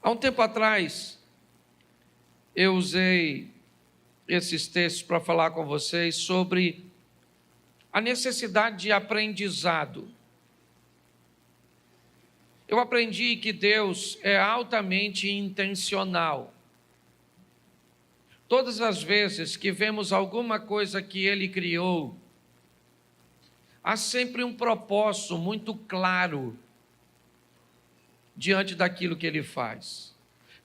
Há um tempo atrás, eu usei esses textos para falar com vocês sobre a necessidade de aprendizado. Eu aprendi que Deus é altamente intencional. Todas as vezes que vemos alguma coisa que Ele criou, há sempre um propósito muito claro diante daquilo que Ele faz.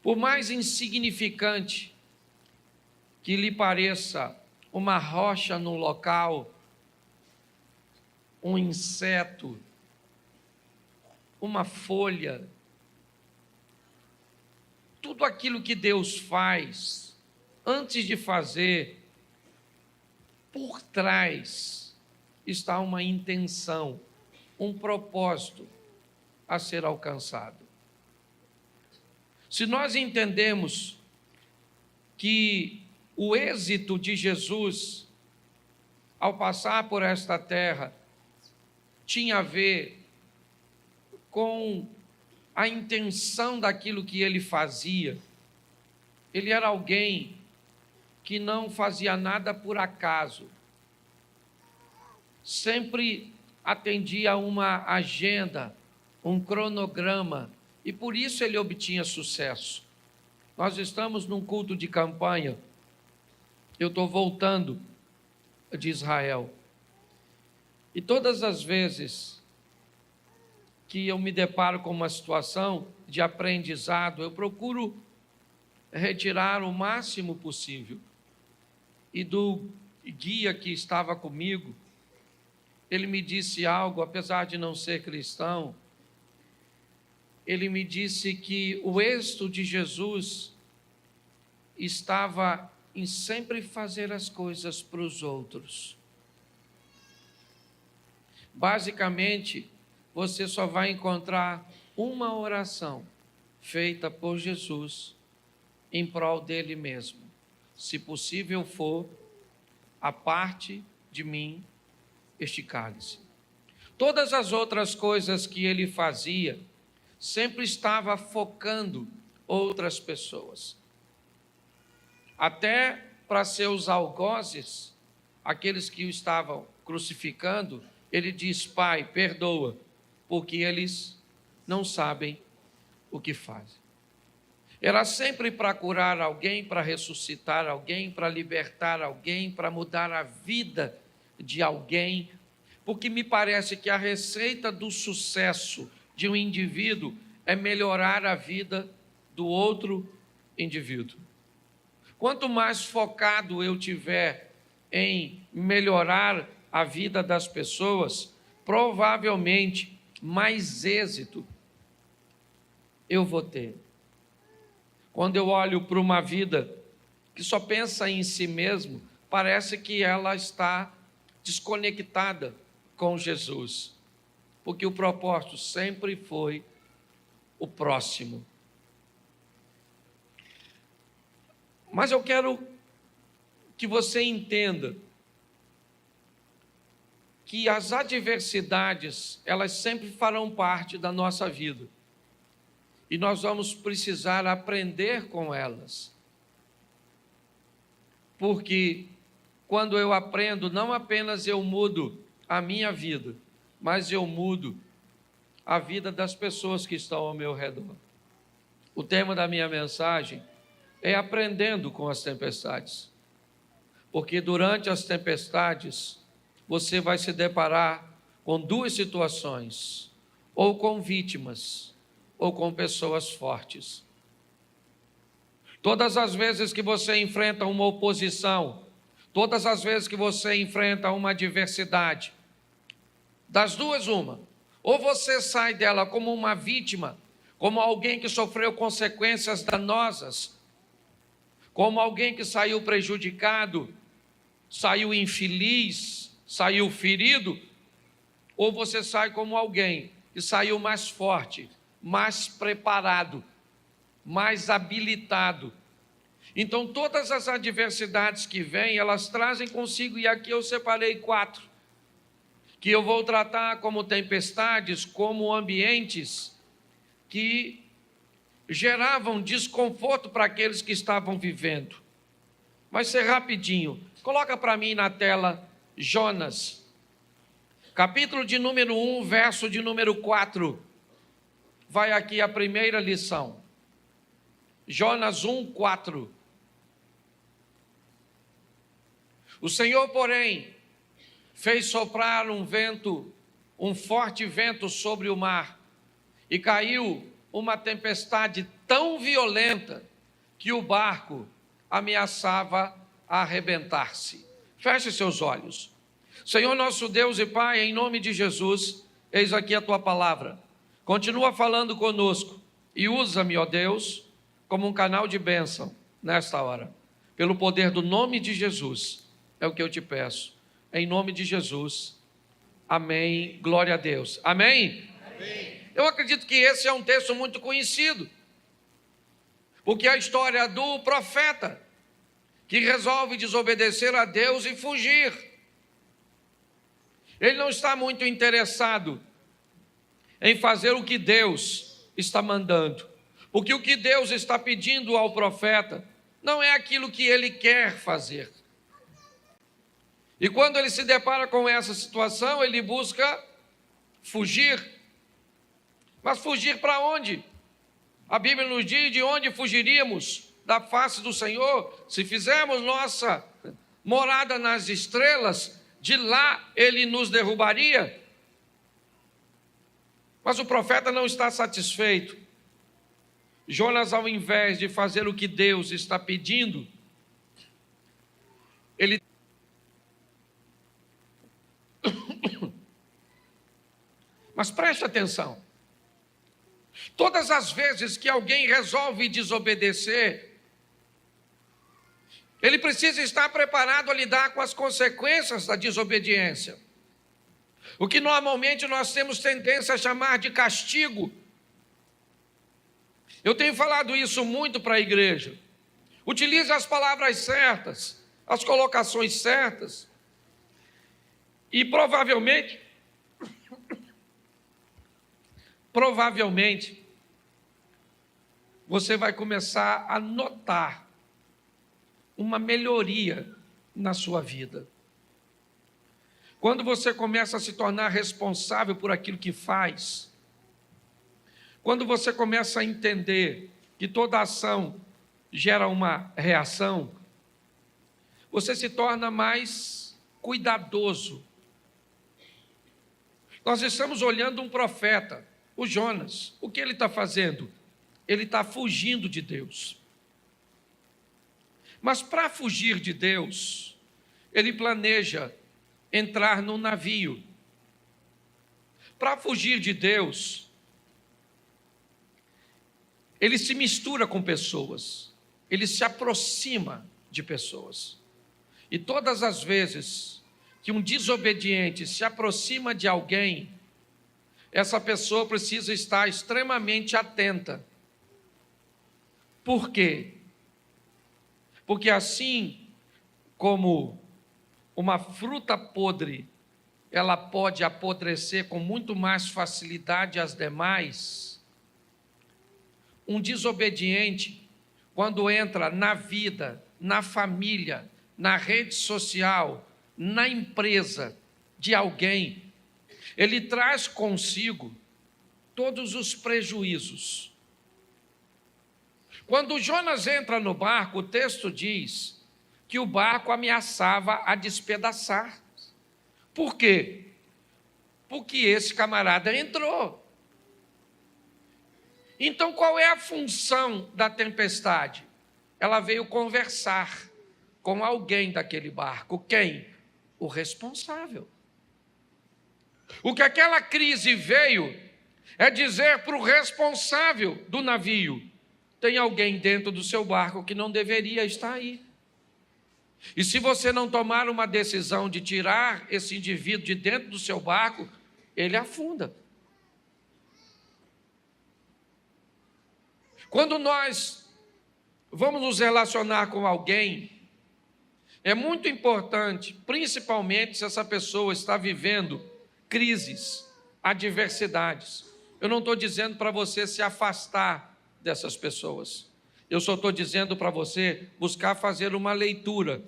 Por mais insignificante que lhe pareça uma rocha no local, um inseto, uma folha, tudo aquilo que Deus faz, antes de fazer, por trás está uma intenção, um propósito a ser alcançado. Se nós entendemos que o êxito de Jesus, ao passar por esta terra, tinha a ver com a intenção daquilo que ele fazia, ele era alguém que não fazia nada por acaso, sempre atendia a uma agenda, um cronograma, e por isso ele obtinha sucesso. Nós estamos num culto de campanha, eu estou voltando de Israel, e todas as vezes que eu me deparo com uma situação de aprendizado, eu procuro retirar o máximo possível. E do guia que estava comigo, ele me disse algo, apesar de não ser cristão, ele me disse que o êxito de Jesus estava em sempre fazer as coisas para os outros. Basicamente, você só vai encontrar uma oração feita por Jesus em prol dele mesmo. Se possível for, aparte de mim este cálice. Todas as outras coisas que ele fazia, sempre estava focando outras pessoas. Até para seus algozes, aqueles que o estavam crucificando, ele diz: Pai, perdoa, porque eles não sabem o que fazem. Era sempre para curar alguém, para ressuscitar alguém, para libertar alguém, para mudar a vida de alguém, porque me parece que a receita do sucesso de um indivíduo é melhorar a vida do outro indivíduo. Quanto mais focado eu tiver em melhorar a vida das pessoas, provavelmente mais êxito eu vou ter. Quando eu olho para uma vida que só pensa em si mesmo, parece que ela está desconectada com Jesus, porque o propósito sempre foi o próximo. Mas eu quero que você entenda que as adversidades, elas sempre farão parte da nossa vida. E nós vamos precisar aprender com elas. Porque quando eu aprendo, não apenas eu mudo a minha vida, mas eu mudo a vida das pessoas que estão ao meu redor. O tema da minha mensagem é aprendendo com as tempestades. Porque durante as tempestades, você vai se deparar com duas situações, ou com vítimas, ou com pessoas fortes. Todas as vezes que você enfrenta uma oposição, todas as vezes que você enfrenta uma adversidade, das duas uma, ou você sai dela como uma vítima, como alguém que sofreu consequências danosas, como alguém que saiu prejudicado, saiu infeliz, saiu ferido, ou você sai como alguém que saiu mais forte, mais preparado, mais habilitado. Então, todas as adversidades que vêm, elas trazem consigo, e aqui eu separei 4, que eu vou tratar como tempestades, como ambientes que geravam desconforto para aqueles que estavam vivendo. Vai ser rapidinho. Coloca para mim na tela Jonas, capítulo de número 1, verso de número 4. Vai aqui a primeira lição. Jonas 1, 4. O Senhor, porém, fez soprar um forte vento sobre o mar, e caiu uma tempestade tão violenta que o barco ameaçava arrebentar-se. Feche seus olhos. Senhor nosso Deus e Pai, em nome de Jesus, eis aqui a tua palavra. Continua falando conosco e usa-me, ó Deus, como um canal de bênção nesta hora. Pelo poder do nome de Jesus, é o que eu te peço. Em nome de Jesus. Amém. Glória a Deus. Amém? Amém. Eu acredito que esse é um texto muito conhecido, porque é a história do profeta que resolve desobedecer a Deus e fugir. Ele não está muito interessado em fazer o que Deus está mandando, porque o que Deus está pedindo ao profeta não é aquilo que ele quer fazer. E quando ele se depara com essa situação, ele busca fugir. Mas fugir para onde? A Bíblia nos diz: de onde fugiríamos da face do Senhor? Se fizermos nossa morada nas estrelas, de lá ele nos derrubaria. Mas o profeta não está satisfeito. Jonas, ao invés de fazer o que Deus está pedindo, ele Mas preste atenção. Todas as vezes que alguém resolve desobedecer, ele precisa estar preparado a lidar com as consequências da desobediência. O que normalmente nós temos tendência a chamar de castigo. Eu tenho falado isso muito para a igreja. Utilize as palavras certas, as colocações certas, e provavelmente, você vai começar a notar uma melhoria na sua vida. Quando você começa a se tornar responsável por aquilo que faz, quando você começa a entender que toda ação gera uma reação, você se torna mais cuidadoso. Nós estamos olhando um profeta, o Jonas. O que ele está fazendo? Ele está fugindo de Deus. Mas para fugir de Deus, ele planeja entrar num navio. Para fugir de Deus, ele se mistura com pessoas, ele se aproxima de pessoas. E todas as vezes que um desobediente se aproxima de alguém, essa pessoa precisa estar extremamente atenta. Por quê? Porque assim como uma fruta podre, ela pode apodrecer com muito mais facilidade às demais, um desobediente, quando entra na vida, na família, na rede social, na empresa de alguém, ele traz consigo todos os prejuízos. Quando Jonas entra no barco, o texto diz que o barco ameaçava a despedaçar. Por quê? Porque esse camarada entrou. Então, qual é a função da tempestade? Ela veio conversar com alguém daquele barco. Quem? O responsável. O que aquela crise veio é dizer para o responsável do navio: tem alguém dentro do seu barco que não deveria estar aí. E se você não tomar uma decisão de tirar esse indivíduo de dentro do seu barco, ele afunda. Quando nós vamos nos relacionar com alguém, é muito importante, principalmente se essa pessoa está vivendo crises, adversidades. Eu não estou dizendo para você se afastar dessas pessoas. Eu só estou dizendo para você buscar fazer uma leitura,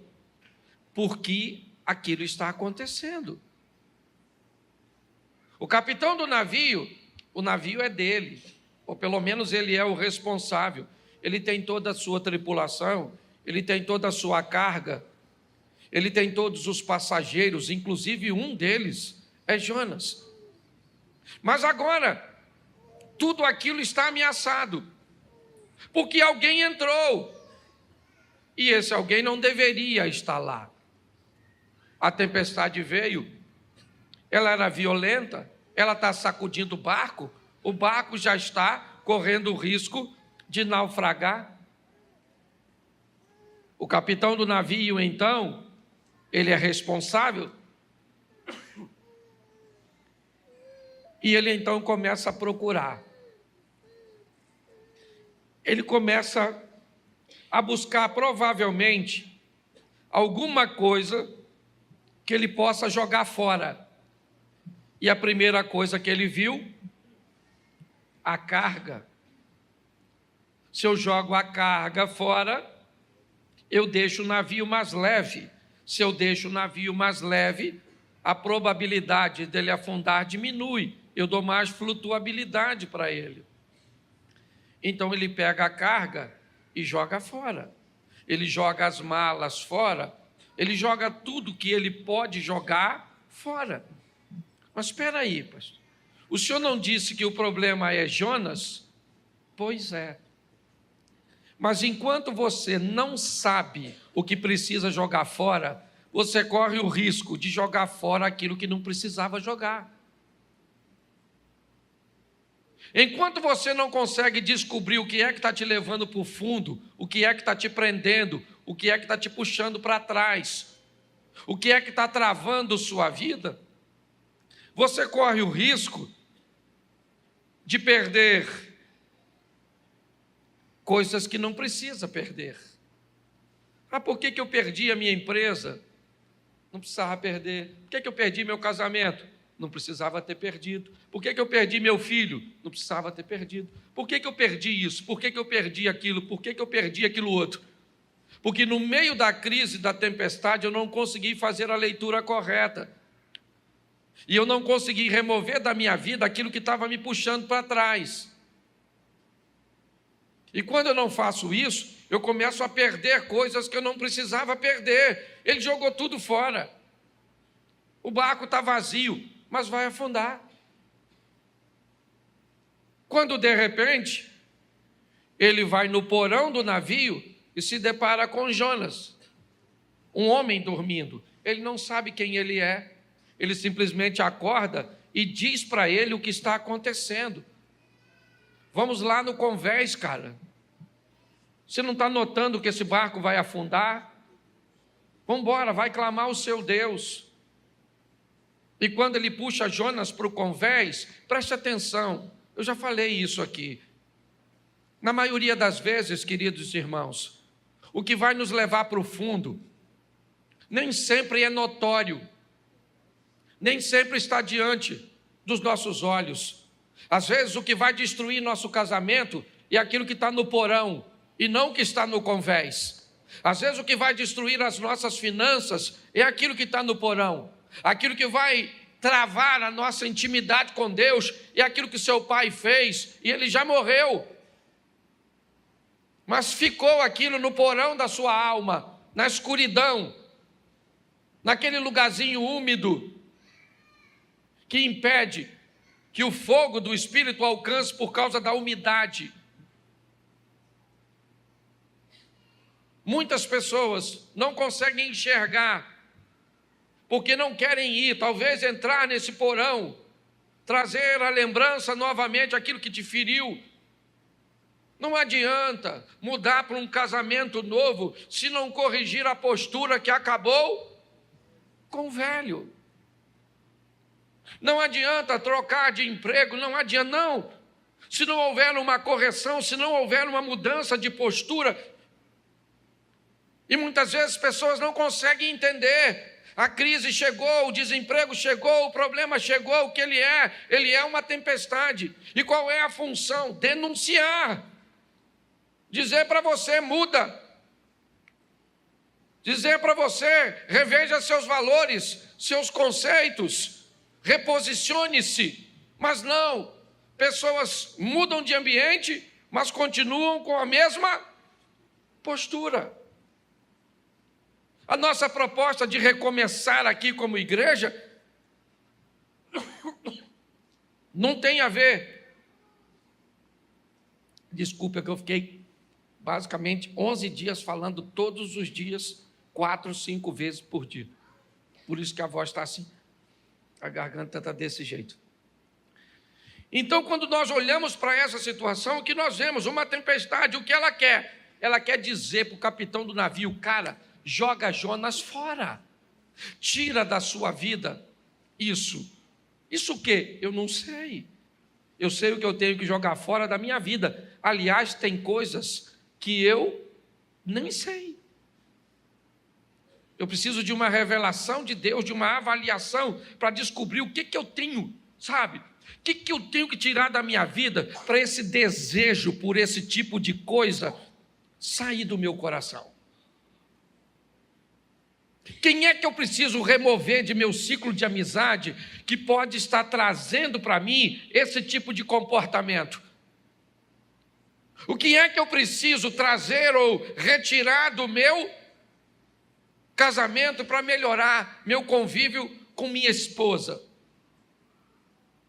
porque aquilo está acontecendo. O capitão do navio, o navio é dele, ou pelo menos ele é o responsável. Ele tem toda a sua tripulação, ele tem toda a sua carga, ele tem todos os passageiros, inclusive um deles é Jonas. Mas agora, tudo aquilo está ameaçado, porque alguém entrou, e esse alguém não deveria estar lá. A tempestade veio, ela era violenta, ela está sacudindo o barco já está correndo o risco de naufragar. O capitão do navio, então, ele é responsável, e ele então começa a procurar. Ele começa a buscar, provavelmente, alguma coisa que ele possa jogar fora. E a primeira coisa que ele viu, a carga. Se eu jogo a carga fora, eu deixo o navio mais leve. Se eu deixo o navio mais leve, a probabilidade dele afundar diminui. Eu dou mais flutuabilidade para ele. Então ele pega a carga e joga fora. Ele joga as malas fora. Ele joga tudo que ele pode jogar fora. Mas espera aí, pastor. O senhor não disse que o problema é Jonas? Pois é. Mas enquanto você não sabe o que precisa jogar fora, você corre o risco de jogar fora aquilo que não precisava jogar. Enquanto você não consegue descobrir o que é que está te levando para o fundo, o que é que está te prendendo, o que é que está te puxando para trás, o que é que está travando sua vida, você corre o risco de perder coisas que não precisa perder. Por que eu perdi a minha empresa? Não precisava perder. Por que eu perdi meu casamento? Não precisava ter perdido. Por que eu perdi meu filho? Não precisava ter perdido. Por que eu perdi isso? Por que eu perdi aquilo? Por que eu perdi aquilo outro? Porque no meio da crise, da tempestade, eu não consegui fazer a leitura correta. E eu não consegui remover da minha vida aquilo que estava me puxando para trás. E quando eu não faço isso, eu começo a perder coisas que eu não precisava perder. Ele jogou tudo fora. O barco está vazio, mas vai afundar. Quando de repente, ele vai no porão do navio e se depara com Jonas, um homem dormindo. Ele não sabe quem ele é. Ele simplesmente acorda e diz para ele o que está acontecendo. Vamos lá no convés, cara. Você não está notando que esse barco vai afundar? Vamos embora, vai clamar o seu Deus. E quando ele puxa Jonas para o convés, preste atenção, eu já falei isso aqui. Na maioria das vezes, queridos irmãos, o que vai nos levar para o fundo, nem sempre é notório, nem sempre está diante dos nossos olhos. Às vezes o que vai destruir nosso casamento é aquilo que está no porão e não o que está no convés. Às vezes o que vai destruir as nossas finanças é aquilo que está no porão. Aquilo que vai travar a nossa intimidade com Deus é aquilo que seu pai fez e ele já morreu. Mas ficou aquilo no porão da sua alma, na escuridão, naquele lugarzinho úmido que impede que o fogo do Espírito alcance por causa da umidade. Muitas pessoas não conseguem enxergar, porque não querem ir, talvez entrar nesse porão, trazer à lembrança novamente aquilo que te feriu. Não adianta mudar para um casamento novo se não corrigir a postura que acabou com o velho. Não adianta trocar de emprego, não adianta, não. Se não houver uma correção, se não houver uma mudança de postura. E muitas vezes as pessoas não conseguem entender. A crise chegou, o desemprego chegou, o problema chegou, o que ele é uma tempestade. E qual é a função? Denunciar. dizer para você: muda. Dizer para você: reveja seus valores, seus conceitos, reposicione-se. Mas não, pessoas mudam de ambiente, mas continuam com a mesma postura. A nossa proposta de recomeçar aqui como igreja não tem a ver. Desculpa que eu fiquei basicamente 11 dias falando todos os dias, 4, 5 vezes por dia. Por isso que a voz está assim, a garganta está desse jeito. Então, quando nós olhamos para essa situação, o que nós vemos? Uma tempestade, o que ela quer? Ela quer dizer para o capitão do navio: cara, joga Jonas fora, tira da sua vida isso. Isso o quê? Eu não sei. Eu sei o que eu tenho que jogar fora da minha vida. Aliás, tem coisas que eu nem sei. Eu preciso de uma revelação de Deus, de uma avaliação, para descobrir o que eu tenho, sabe? O que eu tenho que tirar da minha vida para esse desejo por esse tipo de coisa sair do meu coração? Quem é que eu preciso remover de meu ciclo de amizade que pode estar trazendo para mim esse tipo de comportamento? O que é que eu preciso trazer ou retirar do meu casamento para melhorar meu convívio com minha esposa?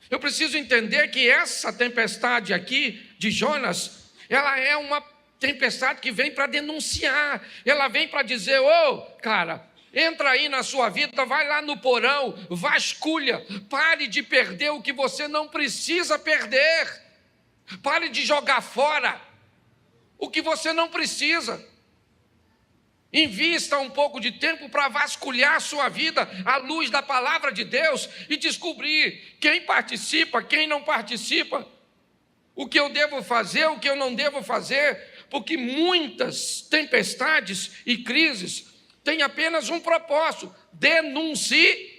Eu preciso entender que essa tempestade aqui de Jonas, ela é uma tempestade que vem para denunciar, ela vem para dizer: ô, cara, entra aí na sua vida, vai lá no porão, vasculha, pare de perder o que você não precisa perder, pare de jogar fora o que você não precisa. Invista um pouco de tempo para vasculhar a sua vida à luz da palavra de Deus e descobrir quem participa, quem não participa, o que eu devo fazer, o que eu não devo fazer, porque muitas tempestades e crises têm apenas um propósito: denunciar.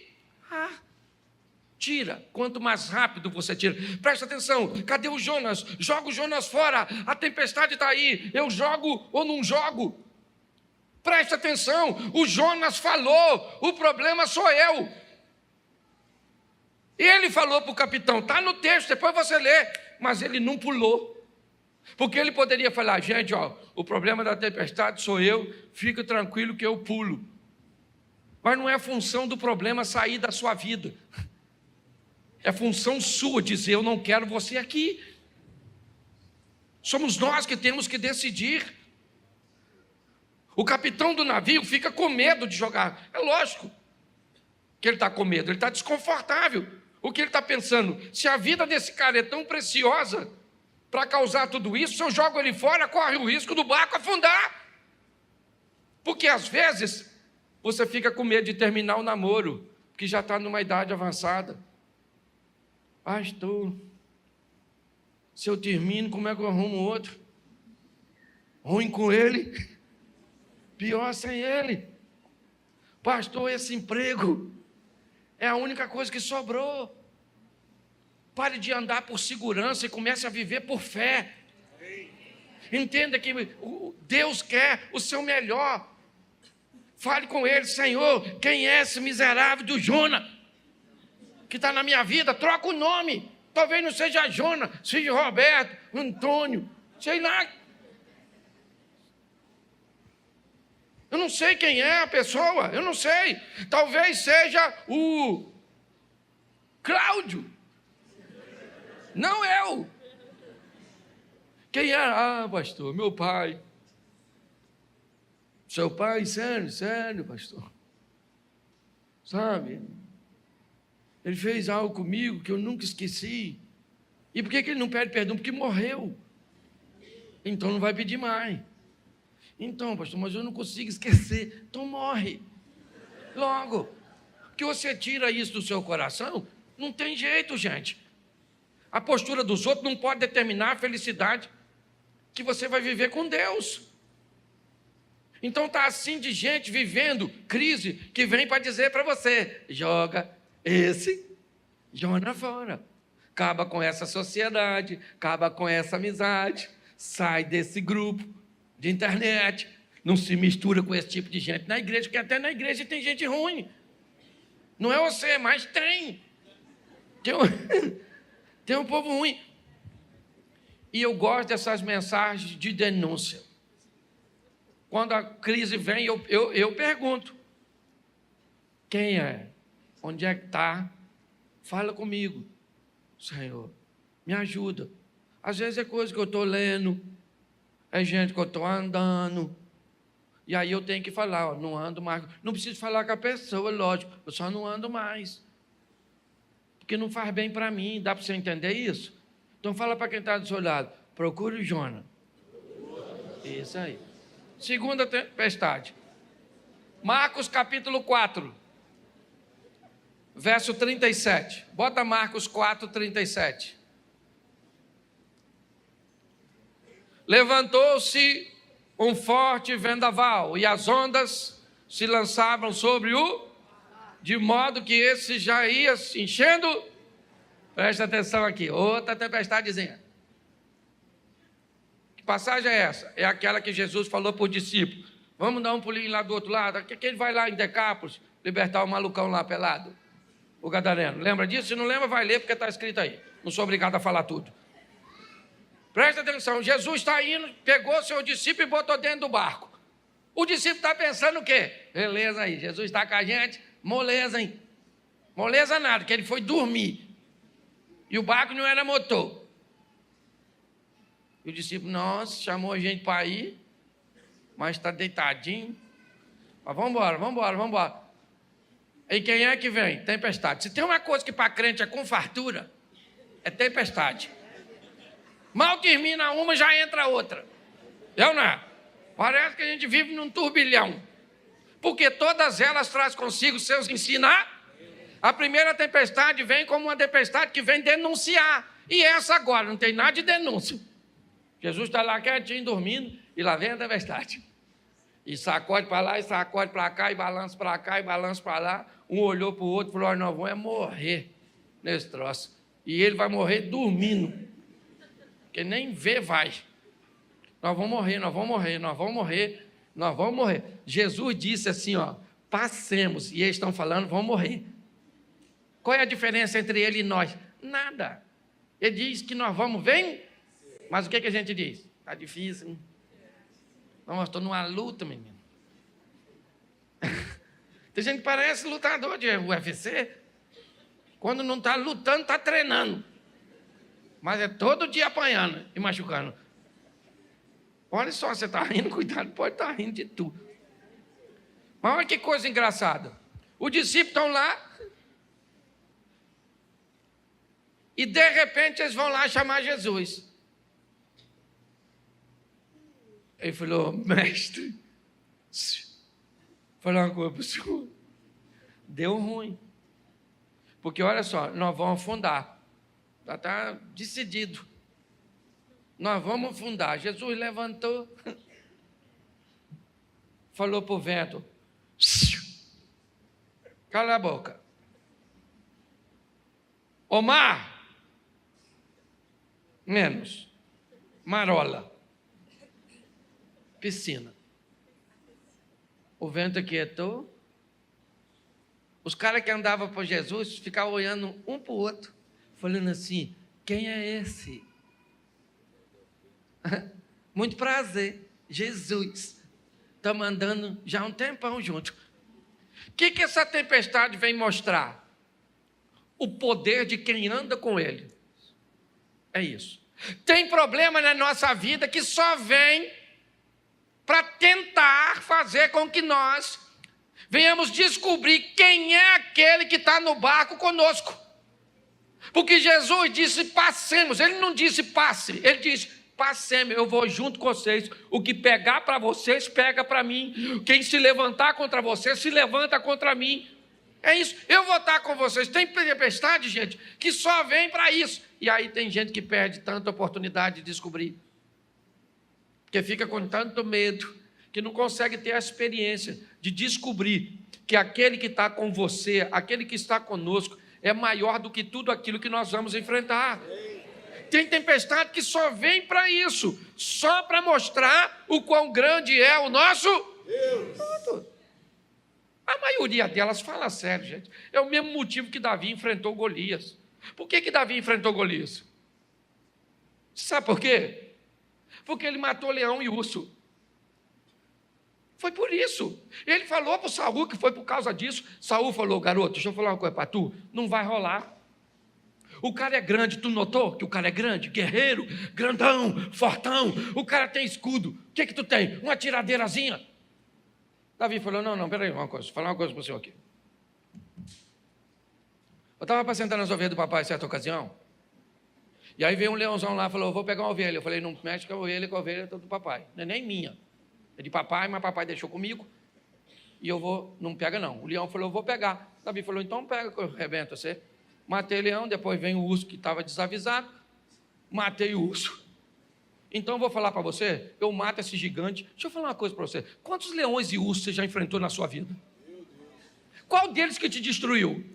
Tira, quanto mais rápido você tira. Presta atenção, cadê o Jonas? Joga o Jonas fora, a tempestade está aí, eu jogo ou não jogo? Presta atenção, o Jonas falou, o problema sou eu. Ele falou para o capitão, está no texto, depois você lê, mas ele não pulou. Porque ele poderia falar: gente, ó, o problema da tempestade sou eu, fica tranquilo que eu pulo. Mas não é função do problema sair da sua vida. É função sua dizer: eu não quero você aqui. Somos nós que temos que decidir. O capitão do navio fica com medo de jogar. É lógico que ele está com medo, ele está desconfortável. O que ele está pensando? Se a vida desse cara é tão preciosa para causar tudo isso, se eu jogo ele fora, corre o risco do barco afundar. Porque às vezes você fica com medo de terminar o namoro, porque já está numa idade avançada. Pastor, se eu termino, como é que eu arrumo outro? Ruim com ele, pior sem ele. Pastor, esse emprego é a única coisa que sobrou. Pare de andar por segurança e comece a viver por fé. Entenda que Deus quer o seu melhor. Fale com ele: Senhor, quem é esse miserável do Jonas que está na minha vida? Troca o nome. Talvez não seja Jonas, seja Roberto, Antônio, sei lá. Eu não sei quem é a pessoa, eu não sei. Talvez seja o Cláudio. Não eu. Quem é? Ah, pastor, meu pai. Seu pai? Sério, pastor. Sabe? Ele fez algo comigo que eu nunca esqueci. E por que ele não pede perdão? Porque morreu. Então não vai pedir mais. Então, pastor, mas eu não consigo esquecer. Então morre. Logo. Porque você tira isso do seu coração, não tem jeito, gente. A postura dos outros não pode determinar a felicidade que você vai viver com Deus. Então está assim de gente vivendo crise que vem para dizer para você: joga esse Jonas fora. Acaba com essa sociedade, acaba com essa amizade. sai desse grupo de internet, não se mistura com esse tipo de gente na igreja, porque até na igreja tem gente ruim. Não é você, mas tem. Tem um povo ruim. E eu gosto dessas mensagens de denúncia. Quando a crise vem, eu pergunto: quem é? Onde é que está? Fala comigo. Senhor, me ajuda. Às vezes é coisa que eu estou lendo, é gente que eu estou andando, e aí eu tenho que falar, ó, não ando mais. Não preciso falar com a pessoa, lógico, eu só não ando mais. Porque não faz bem para mim, dá para você entender isso? Então fala para quem está do seu lado, procure o Jonas. Isso aí. Segunda tempestade. Marcos capítulo 4, verso 37. Bota Marcos 4, 37. Levantou-se um forte vendaval, e as ondas se lançavam sobre o, de modo que esse já ia se enchendo. Presta atenção aqui, outra tempestadezinha. Que passagem é essa? É aquela que Jesus falou para os discípulos: vamos dar um pulinho lá do outro lado. Que ele vai lá em Decápolis libertar o malucão lá pelado, o gadareno. Lembra disso? Se não lembra, vai ler, porque está escrito aí. Não sou obrigado a falar tudo. Presta atenção, Jesus está indo, pegou seu discípulo e botou dentro do barco. O discípulo está pensando o quê? Beleza aí, Jesus está com a gente, moleza, hein? Moleza nada, que ele foi dormir. E o barco não era motor. E o discípulo, nossa, chamou a gente para ir, mas está deitadinho. Mas vamos embora. E quem é que vem? Tempestade. Se tem uma coisa que para crente é com fartura, é tempestade. Mal termina uma, já entra outra. Eu não. Parece que a gente vive num turbilhão. Porque todas elas trazem consigo seus ensinar. A primeira tempestade vem como uma tempestade que vem denunciar. E essa agora, não tem nada de denúncia. Jesus está lá quietinho, dormindo, e lá vem a tempestade. E sacode para lá, e sacode para cá, e balança para cá, e balança para lá. Um olhou para o outro e falou: nós vamos morrer nesse troço. E ele vai morrer dormindo. Porque nem vê vai. Nós vamos morrer. Jesus disse assim, ó, passemos. E eles estão falando, vão morrer. Qual é a diferença entre ele e nós? Nada. Ele diz que nós vamos, vem. Mas o que a gente diz? Está difícil, hein? Não, estou numa luta, menino. Tem gente que parece lutador de UFC. Quando não está lutando, está treinando. Mas é todo dia apanhando e machucando. Olha só, você está rindo, cuidado, pode estar rindo de tudo. Mas olha que coisa engraçada. Os discípulos estão lá e de repente eles vão lá chamar Jesus. Ele falou: mestre, falar uma coisa para o senhor. Deu ruim. Porque olha só, nós vamos afundar. Já está decidido. Nós vamos afundar. Jesus levantou, falou para o vento: cala a boca. Ô mar, menos. Marola. Piscina. O vento aquietou. Os caras que andavam por Jesus ficavam olhando um para o outro, falando assim: quem é esse? Muito prazer, Jesus. Estamos andando já há um tempão juntos. O que essa tempestade vem mostrar? O poder de quem anda com ele. É isso. Tem problema na nossa vida que só vem para tentar fazer com que nós venhamos descobrir quem é aquele que está no barco conosco. Porque Jesus disse: passemos. Ele não disse passe, ele disse: passemos, eu vou junto com vocês. O que pegar para vocês, pega para mim. Quem se levantar contra vocês, se levanta contra mim. É isso, eu vou estar com vocês. Tem tempestade, gente, que só vem para isso. E aí tem gente que perde tanta oportunidade de descobrir. Porque fica com tanto medo, que não consegue ter a experiência de descobrir que aquele que está com você, aquele que está conosco, é maior do que tudo aquilo que nós vamos enfrentar. Tem tempestade que só vem para isso, só para mostrar o quão grande é o nosso Deus. A maioria delas, fala sério, gente, é o mesmo motivo que Davi enfrentou Golias. Por que Davi enfrentou Golias? Sabe por quê? Porque ele matou leão e urso. Foi por isso. Ele falou para o Saul que foi por causa disso. Saul falou: garoto, deixa eu falar uma coisa para tu, não vai rolar. O cara é grande, tu notou que o cara é grande? Guerreiro, grandão, fortão, o cara tem escudo. O que tu tem? Uma tiradeirazinha. Davi falou: não, peraí, vou falar uma coisa para o senhor aqui. Eu estava apacentando as ovelhas do papai em certa ocasião, e aí veio um leãozão lá e falou: vou pegar uma ovelha. Eu falei: não mexe com a ovelha é do papai, não é nem minha. É de papai, mas papai deixou comigo, e eu vou, não pega não. O leão falou: eu vou pegar. Davi falou: então pega que eu arrebento você. Matei o leão, depois vem o urso que estava desavisado, matei o urso. Então eu vou falar para você, eu mato esse gigante. Deixa eu falar uma coisa para você: quantos leões e ursos você já enfrentou na sua vida? Qual deles que te destruiu?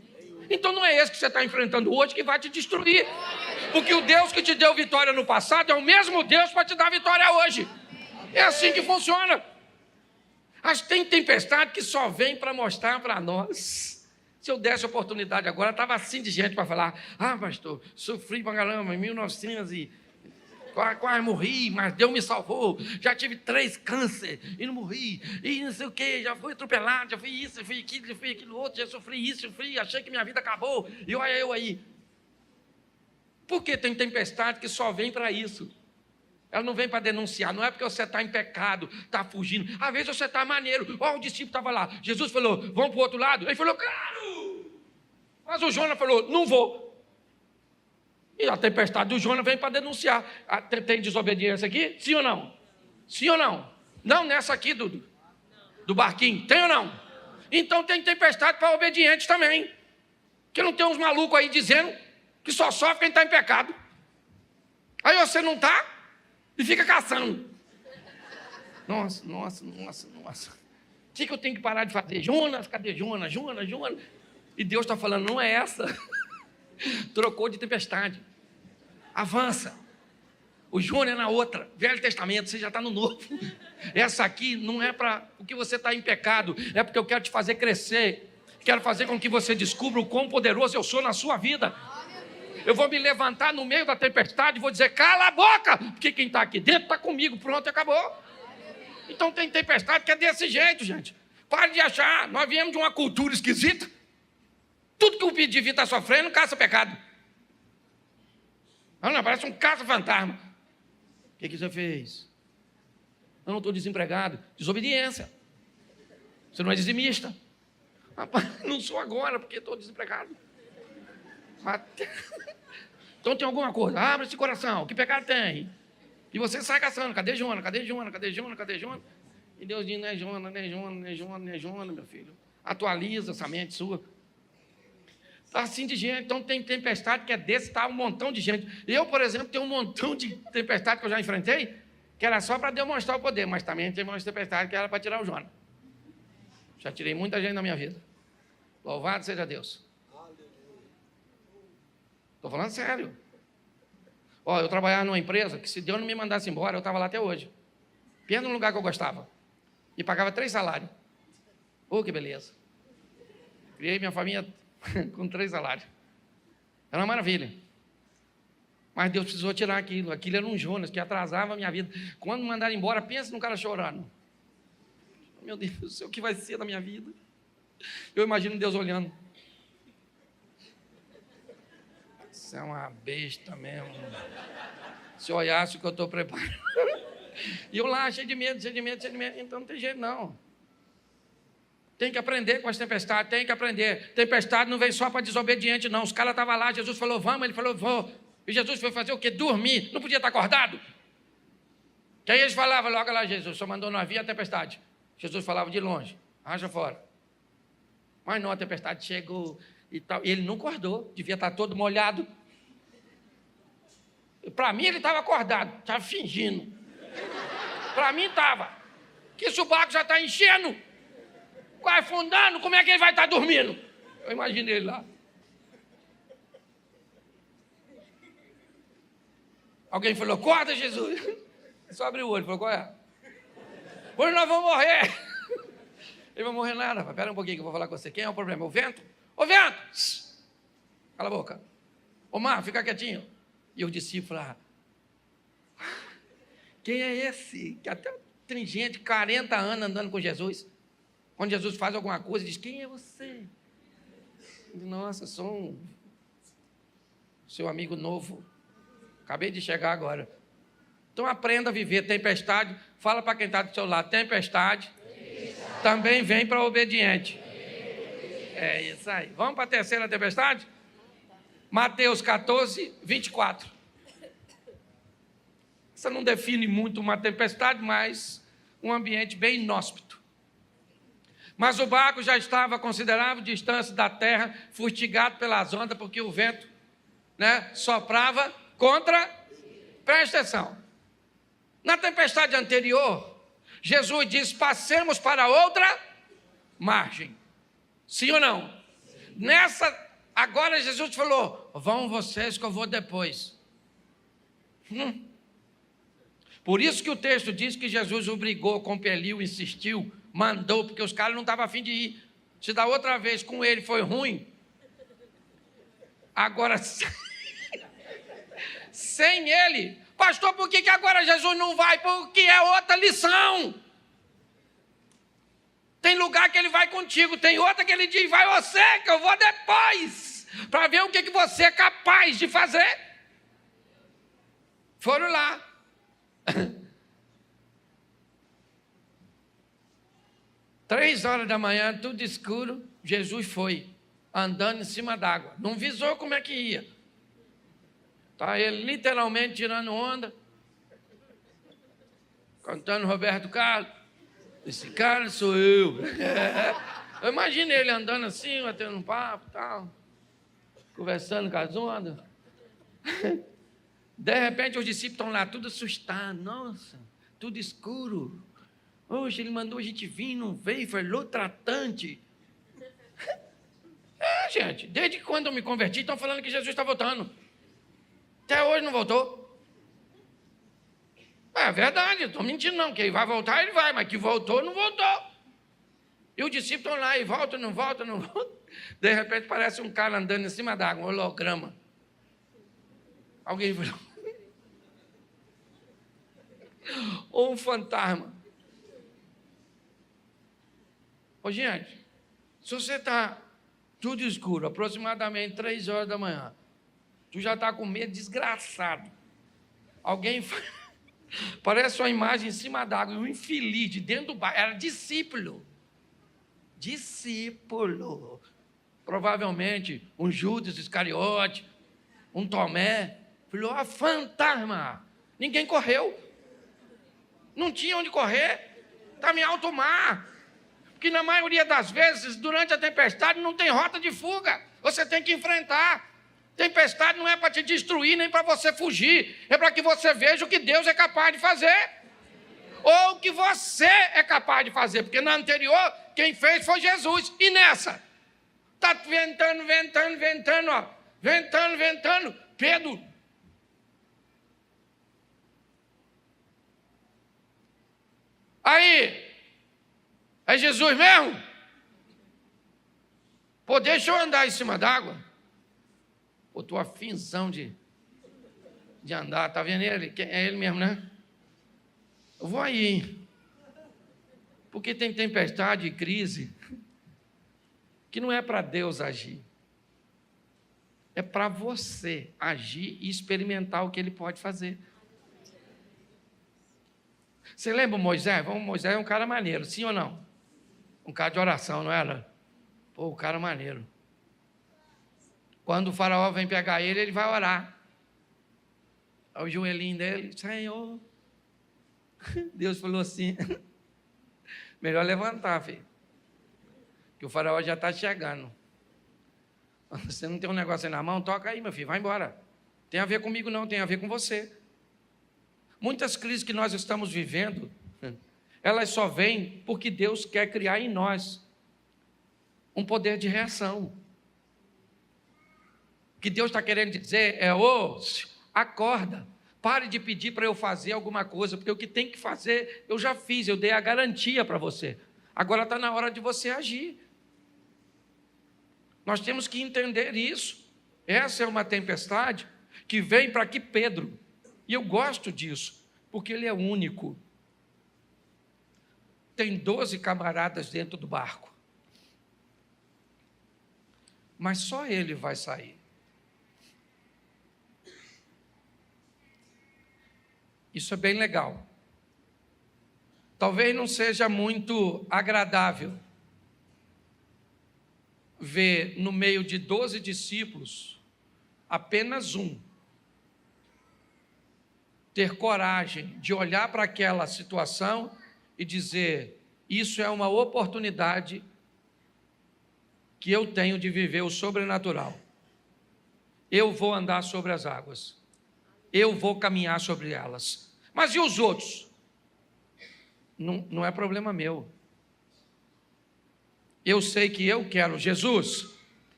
Então não é esse que você está enfrentando hoje que vai te destruir, porque o Deus que te deu vitória no passado é o mesmo Deus para te dar vitória hoje. É assim que funciona. Mas tem tempestade que só vem para mostrar para nós. Se eu desse oportunidade agora, estava assim de gente para falar: ah, pastor, sofri pra caramba em 1900 e quase morri, mas Deus me salvou. Já tive 3 câncer e não morri. E não sei o quê, já fui atropelado, já fui isso, já fui aquilo outro, já sofri isso, sofri, achei que minha vida acabou. E olha eu aí. Porque tem tempestade que só vem para isso. Ela não vem para denunciar, não é porque você está em pecado, está fugindo. Às vezes você está maneiro. Olha, o discípulo estava lá. Jesus falou: vamos para o outro lado. Ele falou: claro! Mas o Jonas falou: não vou. E a tempestade do Jonas vem para denunciar. Tem desobediência aqui? Sim ou não? Sim ou não? Não nessa aqui do barquinho. Tem ou não? Então tem tempestade para obedientes também. Que não tem uns malucos aí dizendo que só sofre quem está em pecado. Aí você não está e fica caçando. Nossa. O que eu tenho que parar de fazer? Jonas, cadê Jonas? E Deus está falando: não é essa. Trocou de tempestade. Avança. O Jonas é na outra. Velho Testamento, você já está no Novo. Essa aqui não é para porque você está em pecado, é porque eu quero te fazer crescer. Quero fazer com que você descubra o quão poderoso eu sou na sua vida. Eu vou me levantar no meio da tempestade e vou dizer: cala a boca, porque quem está aqui dentro está comigo, pronto, acabou. Então tem tempestade que é desse jeito, gente. Pare de achar, nós viemos de uma cultura esquisita. Tudo que o indivíduo está sofrendo, caça pecado. Não, parece um caça-fantasma. O que você fez? Eu não estou desempregado. Desobediência. Você não é dizimista. Rapaz, não sou agora, porque estou desempregado. Mas... então tem alguma coisa, abre esse coração, que pecado tem? E você sai caçando: cadê Jonas? E Deus diz: não é Jonas, meu filho. Atualiza essa mente sua. Está assim de gente. Então tem tempestade que é desse, tá um montão de gente. Eu, por exemplo, tenho um montão de tempestade que eu já enfrentei, que era só para demonstrar o poder, mas também tem umas tempestades que era para tirar o Jonas. Já tirei muita gente da minha vida. Louvado seja Deus. Estou falando sério. Ó, eu trabalhava numa empresa que, se Deus não me mandasse embora, eu estava lá até hoje. Pensa num lugar que eu gostava. E pagava 3 salários. Oh, que beleza. Criei minha família com 3 salários. Era uma maravilha. Mas Deus precisou tirar aquilo. Aquilo era um Jonas que atrasava a minha vida. Quando me mandaram embora, pensa num cara chorando. Meu Deus do céu, o que vai ser da minha vida? Eu imagino Deus olhando. Você é uma besta mesmo. Se olhasse o que eu estou preparando. E eu lá, cheio de medo. Então não tem jeito, não. Tem que aprender com as tempestades, tem que aprender. Tempestade não vem só para desobediente, não. Os caras estavam lá, Jesus falou: vamos, ele falou: vou. E Jesus foi fazer o quê? Dormir. Não podia estar acordado. Que aí eles falavam logo lá: Jesus só mandou não havia a tempestade. Jesus falava de longe: raja fora. Mas não, a tempestade chegou e tal. E ele não acordou, devia estar todo molhado. Para mim ele estava acordado, estava fingindo. Para mim estava. Que se o barco já está enchendo, quase afundando, como é que ele vai estar dormindo? Eu imaginei ele lá. Alguém falou, acorda, Jesus. Só abriu o olho, falou, qual é? Hoje nós vamos morrer. Ele vai morrer nada, rapaz. Espera um pouquinho que eu vou falar com você. Quem é o problema? O vento? Ô vento! Cala a boca. Ô mar, fica quietinho. E os discípulos falaram, quem é esse? Que até tem gente 40 anos andando com Jesus. Quando Jesus faz alguma coisa, diz, quem é você? Nossa, sou um seu amigo novo. Acabei de chegar agora. Então aprenda a viver. Tempestade, fala para quem está do seu lado, tempestade também vem para obediente. É isso aí. Vamos para a terceira tempestade? Mateus 14, 24. Isso não define muito uma tempestade, mas um ambiente bem inóspito. Mas o barco já estava a considerável distância da terra, fustigado pelas ondas, porque o vento, soprava contra... Presta atenção. Na tempestade anterior, Jesus disse, passemos para outra margem. Sim ou não? Nessa, agora Jesus falou, vão vocês que eu vou depois. Por isso que o texto diz que Jesus obrigou, compeliu, insistiu, mandou, porque os caras não estavam a fim de ir. Se da outra vez com ele foi ruim, agora sem ele, pastor, por que agora Jesus não vai? Porque é outra lição. Tem lugar que ele vai contigo, tem outra que ele diz, vai você, que eu vou depois, para ver o que você é capaz de fazer. Foram lá. 3h da manhã, tudo escuro, Jesus foi, andando em cima d'água. Não visou como é que ia. Está ele literalmente tirando onda, cantando Roberto Carlos. Esse cara sou eu. Eu imagino ele andando assim, batendo um papo e tal, conversando com as ondas. De repente, os discípulos estão lá, tudo assustados. Nossa, tudo escuro. Hoje ele mandou a gente vir, não veio, foi lotratante. Gente, desde quando eu me converti, estão falando que Jesus está voltando. Até hoje não voltou. É verdade, eu estou mentindo não, que ele vai voltar, ele vai, mas que voltou, não voltou. E os discípulos estão lá, e volta, não volta, não volta. De repente parece um cara andando em cima d'água, um holograma. Alguém falou. Ou um fantasma. Ô gente, se você está tudo escuro, aproximadamente 3h da manhã, tu já está com medo desgraçado. Alguém parece uma imagem em cima d'água, um infeliz de dentro do barco, era discípulo. Discípulo. Provavelmente um Judas Iscariote, um Tomé. Falou, fantasma. Ninguém correu. Não tinha onde correr. Estava em alto mar. Porque na maioria das vezes, durante a tempestade, não tem rota de fuga. Você tem que enfrentar. Tempestade não é para te destruir, nem para você fugir. É para que você veja o que Deus é capaz de fazer. Ou o que você é capaz de fazer. Porque na anterior, quem fez foi Jesus. E nessa? Está ventando, ventando, ventando, ó. Ventando, ventando. Pedro. Aí, é Jesus mesmo? Pô, deixa eu andar em cima d'água. Pô, tô afinzão de andar, tá vendo ele? É ele mesmo, né? Eu vou aí. Porque tem tempestade e crise que não é para Deus agir. É para você agir e experimentar o que ele pode fazer. Você lembra o Moisés? Moisés é um cara maneiro, sim ou não? Um cara de oração, não era? Pô, o cara maneiro. Quando o faraó vem pegar ele, ele vai orar. O joelhinho dele, Senhor. Deus falou assim, melhor levantar, filho. Que o faraó já está chegando. Você não tem um negócio aí na mão? Toca aí, meu filho, vai embora. Tem a ver comigo não, tem a ver com você. Muitas crises que nós estamos vivendo, elas só vêm porque Deus quer criar em nós um poder de reação. O que Deus está querendo dizer é, acorda, Pare de pedir para eu fazer alguma coisa, porque o que tem que fazer, eu já fiz, eu dei a garantia para você. Agora está na hora de você agir. Nós temos que entender isso. Essa é uma tempestade que vem para que Pedro, e eu gosto disso, porque ele é único. Tem 12 camaradas dentro do barco, mas só ele vai sair. Isso é bem legal. Talvez não seja muito agradável ver no meio de 12 discípulos apenas um ter coragem de olhar para aquela situação e dizer: isso é uma oportunidade que eu tenho de viver o sobrenatural. Eu vou andar sobre as águas. Eu vou caminhar sobre elas. Mas e os outros? Não é problema meu. Eu sei que eu quero. Jesus,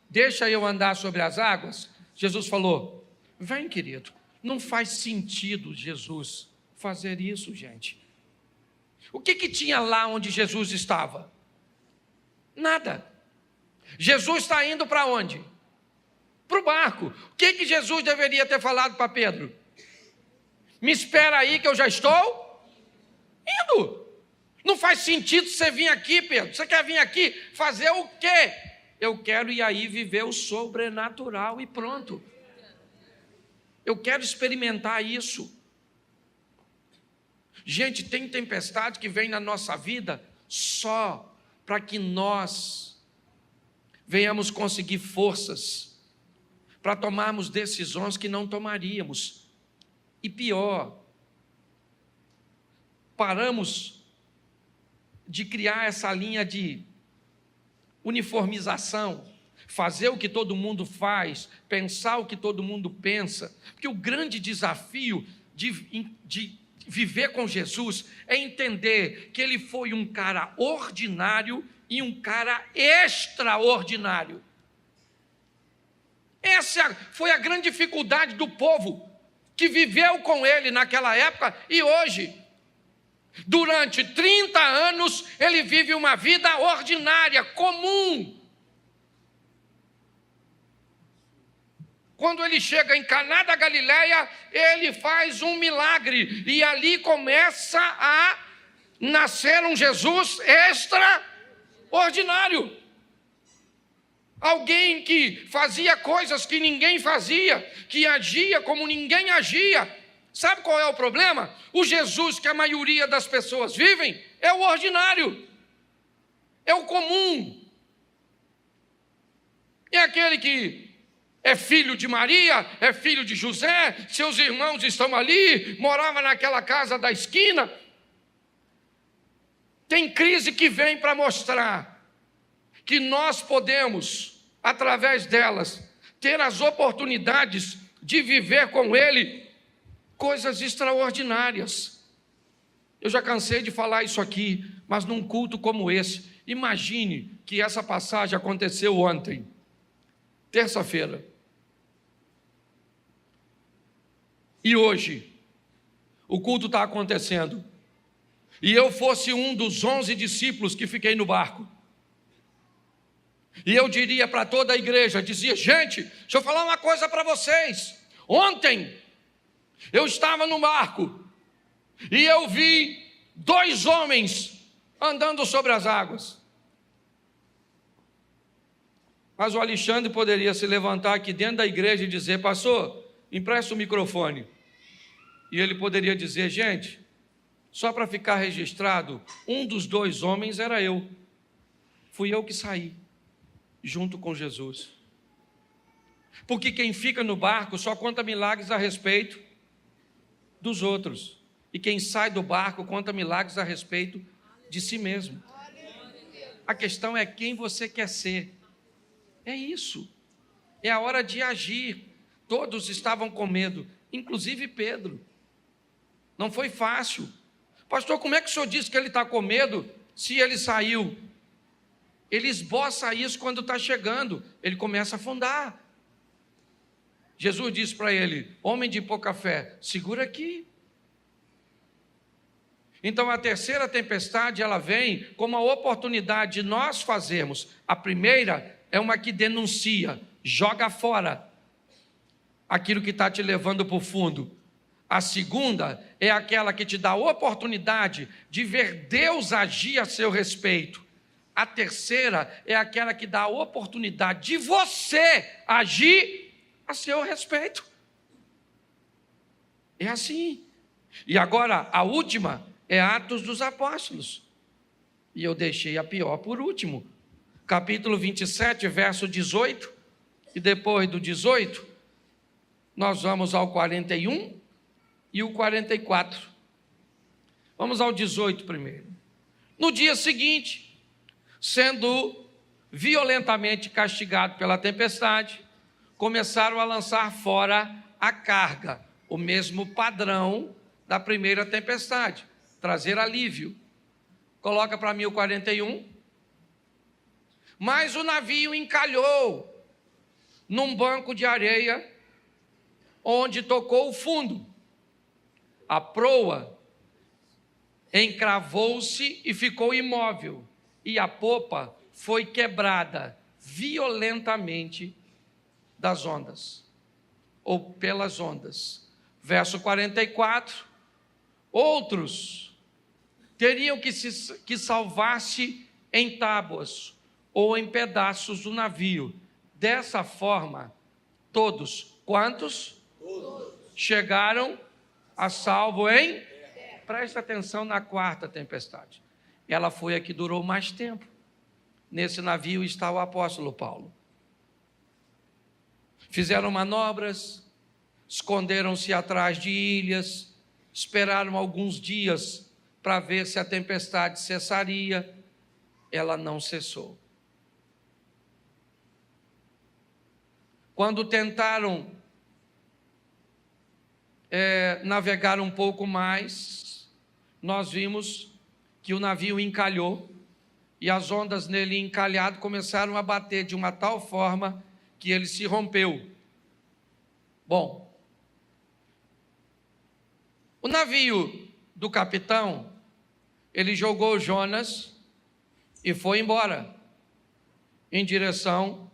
deixa eu andar sobre as águas. Jesus falou: vem, querido. Não faz sentido, Jesus, fazer isso, gente. O que tinha lá onde Jesus estava? Nada. Jesus está indo para onde? Para o barco. O que Jesus deveria ter falado para Pedro? Me espera aí que eu já estou indo. Não faz sentido você vir aqui, Pedro. Você quer vir aqui fazer o quê? Eu quero ir aí viver o sobrenatural e pronto. Eu quero experimentar isso. Gente, tem tempestade que vem na nossa vida só para que nós venhamos conseguir forças para tomarmos decisões que não tomaríamos. E pior, paramos de criar essa linha de uniformização, fazer o que todo mundo faz, pensar o que todo mundo pensa, porque o grande desafio de viver com Jesus é entender que ele foi um cara ordinário e um cara extraordinário. Essa foi a grande dificuldade do povo que viveu com ele naquela época e hoje. Durante 30 anos, ele vive uma vida ordinária, comum. Quando ele chega em Caná da Galileia, ele faz um milagre. E ali começa a nascer um Jesus extraordinário. Alguém que fazia coisas que ninguém fazia, que agia como ninguém agia. Sabe qual é o problema? O Jesus que a maioria das pessoas vivem é o ordinário, é o comum. É aquele que é filho de Maria, é filho de José, seus irmãos estão ali, morava naquela casa da esquina. Tem crise que vem para mostrar que nós podemos, através delas, ter as oportunidades de viver com Ele coisas extraordinárias. Eu já cansei de falar isso aqui, mas num culto como esse, imagine que essa passagem aconteceu ontem, terça-feira. E hoje, o culto está acontecendo, e eu fosse um dos 11 discípulos que fiquei no barco, e eu diria para toda a igreja, dizia: gente, deixa eu falar uma coisa para vocês. Ontem, eu estava no barco, e eu vi 2 homens andando sobre as águas. Mas o Alexandre poderia se levantar aqui dentro da igreja e dizer: pastor, empresta o microfone. E ele poderia dizer: gente, só para ficar registrado, um dos 2 homens era eu. Fui eu que saí, junto com Jesus. Porque quem fica no barco só conta milagres a respeito dos outros. E quem sai do barco conta milagres a respeito de si mesmo. A questão é quem você quer ser. É isso. É a hora de agir. Todos estavam com medo, inclusive Pedro. Não foi fácil. Pastor, como é que o senhor disse que ele está com medo se ele saiu? Ele esboça isso quando está chegando. Ele começa a afundar. Jesus disse para ele: homem de pouca fé, segura aqui. Então a terceira tempestade, ela vem como uma oportunidade de nós fazermos. A primeira é uma que denuncia, joga fora aquilo que está te levando para o fundo. A segunda é aquela que te dá a oportunidade de ver Deus agir a seu respeito. A terceira é aquela que dá a oportunidade de você agir a seu respeito. É assim. E agora, a última é Atos dos Apóstolos. E eu deixei a pior por último. Capítulo 27, verso 18. E depois do 18, nós vamos ao 41 e o 44. Vamos ao 18 primeiro. No dia seguinte, sendo violentamente castigado pela tempestade, começaram a lançar fora a carga, o mesmo padrão da primeira tempestade, trazer alívio. Coloca para mim o 41. Mas o navio encalhou num banco de areia, onde tocou o fundo. A proa encravou-se e ficou imóvel, e a popa foi quebrada violentamente das ondas, ou pelas ondas. Verso 44, outros teriam que salvar-se em tábuas ou em pedaços do navio. Dessa forma, todos, quantos? Todos. Chegaram a salvo em? Presta atenção na quarta tempestade. Ela foi a que durou mais tempo. Nesse navio está o apóstolo Paulo. Fizeram manobras, esconderam-se atrás de ilhas, esperaram alguns dias para ver se a tempestade cessaria. Ela não cessou. Quando tentaram navegar um pouco mais, nós vimos que o navio encalhou e as ondas nele encalhado começaram a bater de uma tal forma que ele se rompeu. Bom, o navio do capitão, ele jogou Jonas e foi embora em direção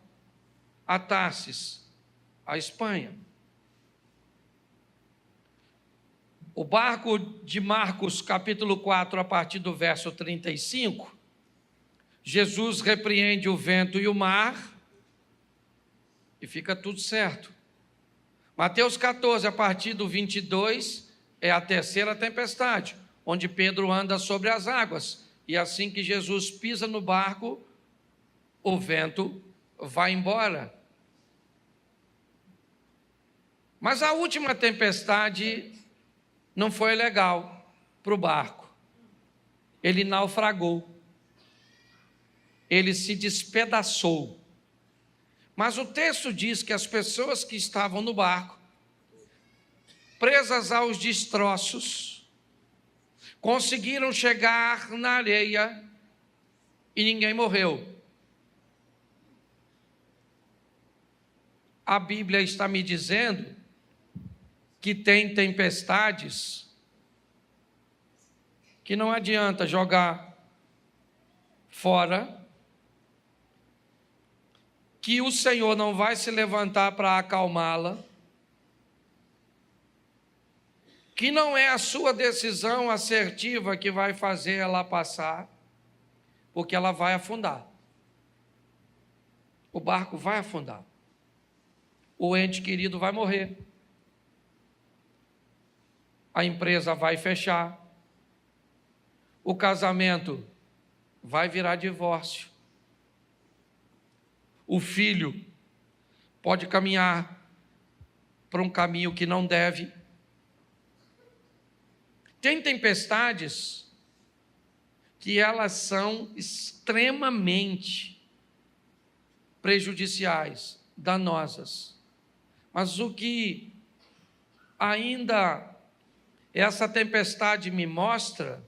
a Tarsis, a Espanha. O barco de Marcos, capítulo 4, a partir do verso 35, Jesus repreende o vento e o mar e fica tudo certo. Mateus 14, a partir do 22, é a terceira tempestade, onde Pedro anda sobre as águas. E assim que Jesus pisa no barco, o vento vai embora. Mas a última tempestade não foi legal para o barco. Ele naufragou. Ele se despedaçou. Mas o texto diz que as pessoas que estavam no barco, presas aos destroços, conseguiram chegar na areia e ninguém morreu. A Bíblia está me dizendo que tem tempestades que não adianta jogar fora, que o Senhor não vai se levantar para acalmá-la, que não é a sua decisão assertiva que vai fazer ela passar, porque ela vai afundar. O barco vai afundar. O ente querido vai morrer. A empresa vai fechar. O casamento vai virar divórcio. O filho pode caminhar para um caminho que não deve. Tem tempestades que elas são extremamente prejudiciais, danosas. Mas o que ainda essa tempestade me mostra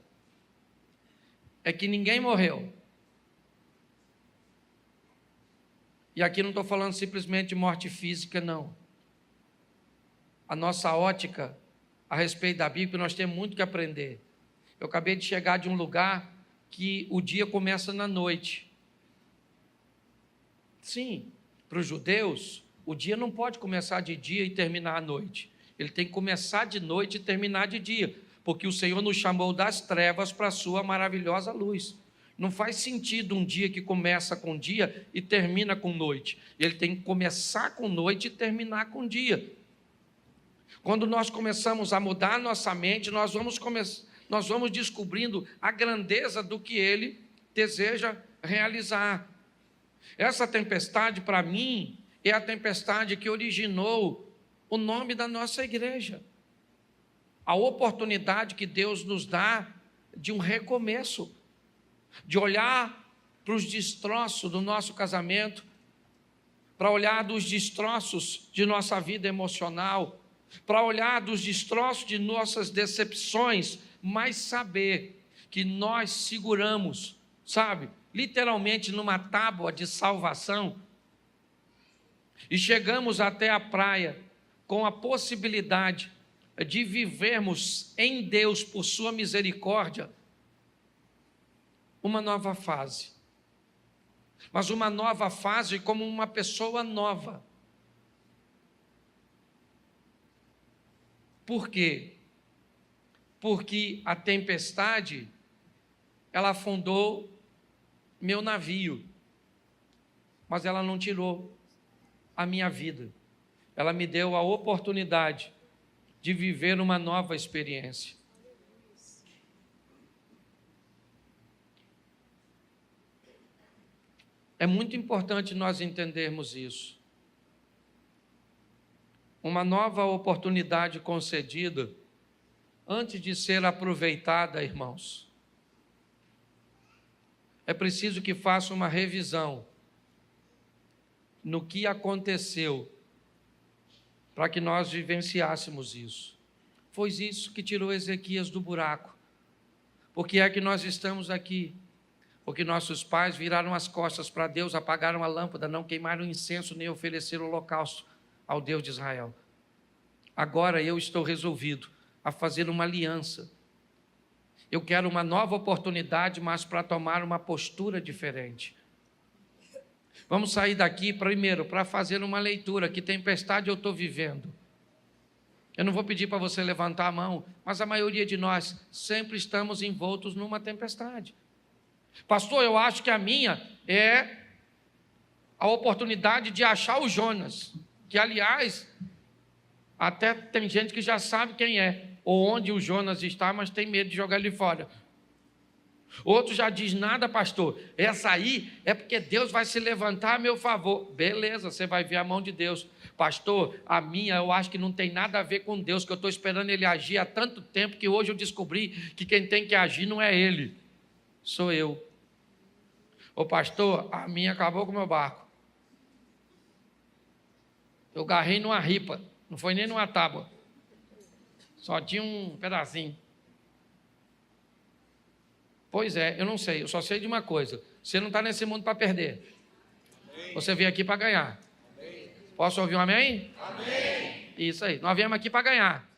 é que ninguém morreu. E aqui não estou falando simplesmente de morte física, não. a nossa ótica a respeito da Bíblia, nós temos muito que aprender. Eu acabei de chegar de um lugar que o dia começa na noite. Sim, para os judeus, o dia não pode começar de dia e terminar à noite. Ele tem que começar de noite e terminar de dia, porque o Senhor nos chamou das trevas para a sua maravilhosa luz. Não faz sentido um dia que começa com dia e termina com noite. Ele tem que começar com noite e terminar com dia. Quando nós começamos a mudar a nossa mente, nós vamos descobrindo a grandeza do que Ele deseja realizar. Essa tempestade, para mim, é a tempestade que originou o nome da nossa igreja. A oportunidade que Deus nos dá de um recomeço, de olhar para os destroços do nosso casamento, para olhar dos destroços de nossa vida emocional, para olhar dos destroços de nossas decepções, mas saber que nós seguramos, sabe, literalmente numa tábua de salvação, e chegamos até a praia com a possibilidade de vivermos em Deus, por sua misericórdia, uma nova fase. Mas uma nova fase como uma pessoa nova. Por quê? Porque a tempestade, ela afundou meu navio, mas ela não tirou a minha vida. Ela me deu a oportunidade de viver uma nova experiência. É muito importante nós entendermos isso. Uma nova oportunidade concedida, antes de ser aproveitada, irmãos, é preciso que faça uma revisão no que aconteceu para que nós vivenciássemos isso. Foi isso que tirou Ezequias do buraco. Por que é que nós estamos aqui? Porque nossos pais viraram as costas para Deus, apagaram a lâmpada, não queimaram incenso nem ofereceram holocausto ao Deus de Israel. Agora eu estou resolvido a fazer uma aliança. Eu quero uma nova oportunidade, mas para tomar uma postura diferente. Vamos sair daqui primeiro para fazer uma leitura. Que tempestade eu estou vivendo? Eu não vou pedir para você levantar a mão, mas a maioria de nós sempre estamos envoltos numa tempestade. Pastor, eu acho que a minha é a oportunidade de achar o Jonas, que aliás, até tem gente que já sabe quem é, ou onde o Jonas está, mas tem medo de jogar ele fora. Outro já diz, nada pastor, essa aí é porque Deus vai se levantar a meu favor. Beleza, você vai ver a mão de Deus. Pastor, a minha eu acho que não tem nada a ver com Deus, que eu estou esperando Ele agir há tanto tempo, que hoje eu descobri que quem tem que agir não é Ele, sou eu. Ô pastor, a minha acabou com o meu barco. Eu garrei numa ripa, não foi nem numa tábua. Só tinha um pedacinho. Pois é, eu não sei, eu só sei de uma coisa. Você não está nesse mundo para perder. Amém. Você veio aqui para ganhar. Amém. Posso ouvir um amém? Amém. Isso aí, nós viemos aqui para ganhar.